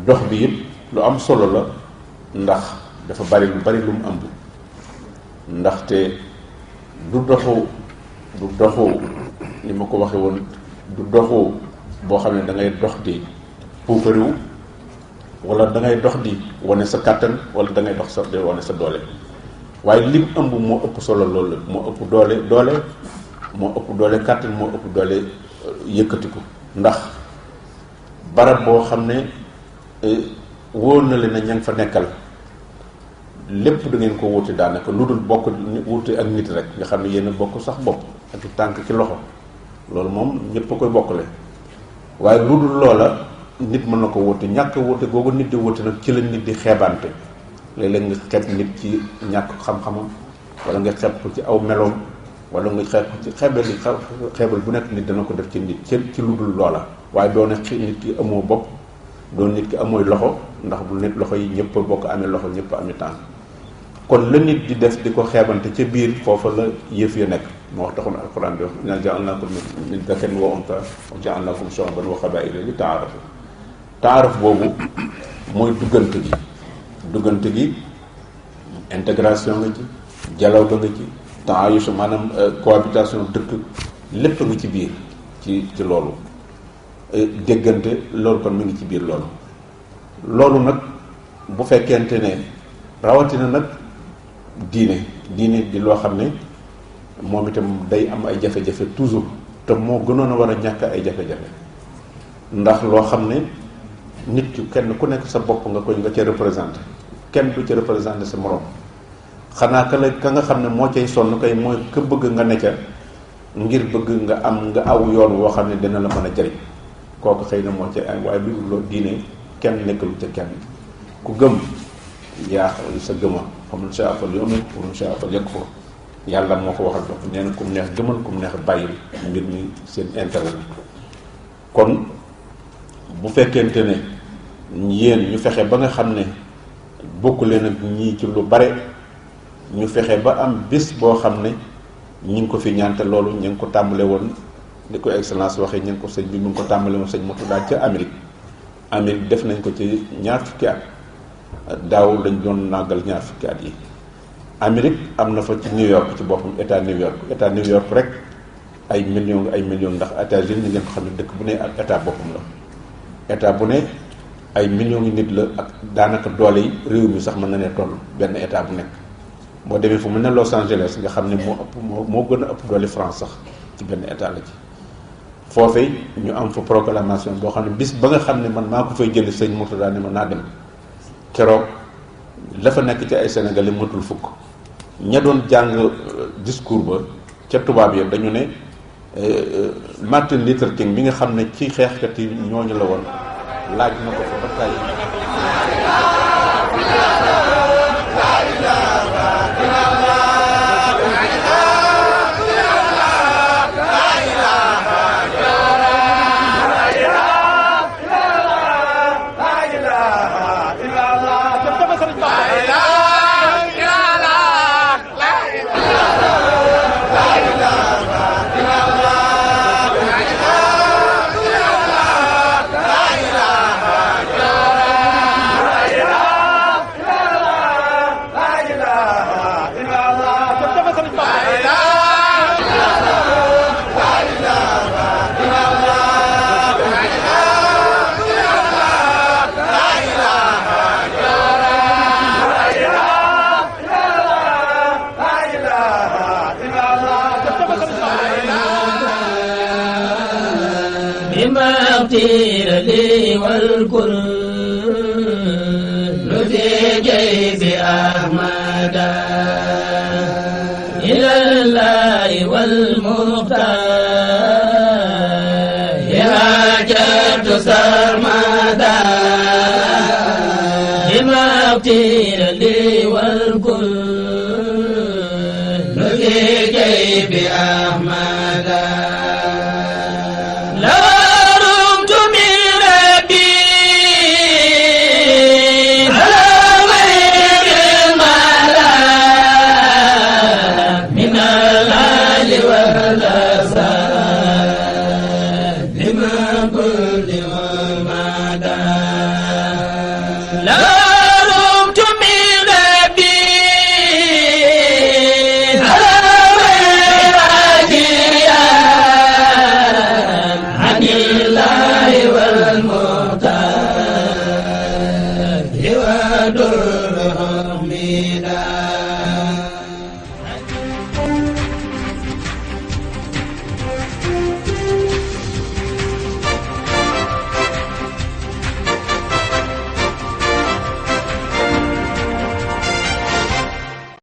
dox bi it lu am solo la ndax dafa bari lu mu ëmb ndaxte du doxu ni ma ko waxe woon du doxu boo xam ne da ngay dox di puukariwu wala da ngay dox di wane sa kàttan wala da ngay dox sa di wane sa doole waaye lim ëmb moo ëpp solo loolu moo ëpp doole moo ëpp doole kàttan moo ëpp doole yëkkatiku ndax barab boo xam ne wóor na leen na ña fa nekkal lépp da ngeen ko wuute daanaka lu dul bokk wuute ak nit rek nga xam ne yéen a bokk sax bopp ak tànk ci loxo loolu moom ñëpp a koy bokkale waaye lu dul loola nit mën na ko wuute ñàkk wuute googu nit di wuute nag ci la nit di xeebante léeg-léeg nga xeeb nit ci ñàkk xam-xamam wala nga xeeb ko ci aw meloom wala nga xeeb ko ci xeebal bu nekk nit dana ko def ci nit ci lu dul loola waaye doone nit ki amoo bopp doon nit ki amooy loxo ndax bu nit loxo yi ñëpp bokk amee loxo ñëpp amee tànk kon la nit di def di ko xeebante ca biir foofa la yëf ya nekk moo wax taxoon alquran bi wax inna ja'alnakum min dhakarin wa untha wa ja'alnakum shu'uban wa qabaa'ila li ta'aarafu taaraf boobu mooy duggante gi intégration nga ci dialogue nga ci taayus maanaam cohabitation dëkk lépp nga ci biir ci loolu déggante loolu kon mi ngi ci biir loolu nag bu fekkente ne rawatina nag diine di loo xam ne moom itam day am ay jafe-jafe toujours te moo gënoon a war a ñàkk ay jafe-jafe ndax loo xam ne nit ki kenn ku nekk sa bopp nga ca représenté kenn du ca représenté sa morom xanaa ka nga xam ne moo cay sonn kay mooy ka bëgg nga ne ca ngir bëgg nga aw yoon woo xam ne dina la mën a jariñ kooku xëy na moo ca ay waaye lu loo diine kenn nekkalu ca kenn ku gëm yaa sa gëma xamul sa afal yu'min wa sa afal yakfur yàlla moo ko waxal bopp nee na ku mu neex gëmal ku mu neex bàyyil mbir mi seen intérêt kon bu fekkente ne yéen ñu fexe ba nga xam ne bokk leen ak ñii ci lu bare ñu fexe ba am bés boo xam ne ñi ngi ko fi ñaante loolu ñu ngi ko tàmbale woon ni ko excellence waxee ñu ngi ko sëñ bi mu ngi ko tàmbale woon sëñ Murtada ca Amérique def nañ ko ci ñaar fukki at daaw lañ doon nàggal ñaar fukki at yi Amérique am na fa ci New York ci boppam état New York rek ay millions ndax États-Unis ni ngeen ko xam ne dëkk bu ne ak état boppam la état bu ne ay millions yi nit la ak daanaka doole yi réew mi sax mën na ne toll benn état bu nekk boo demee fu mu ne Los Angeles nga xam ne moo gën a ëpp doole France sax ci benn état la ci foofee ñu am fa proclamation boo xam ne bis ba nga xam ne man maa ko fay jëli sëñ Murtada ne ma naa dem keroog la fa nekk ci ay Sénégalais matul fukk ña doon jàng discours ba ca tubaab yi dañu ne Martin Luther King bi nga xam ne ci xeexkat yi ñooñu la woon laaj na ko fa ba tàyyi اختير لي والكل في جيب أحمد إلى الله والمختار هاجرت سرمدا لما اختير لي والكل في جيب أحمد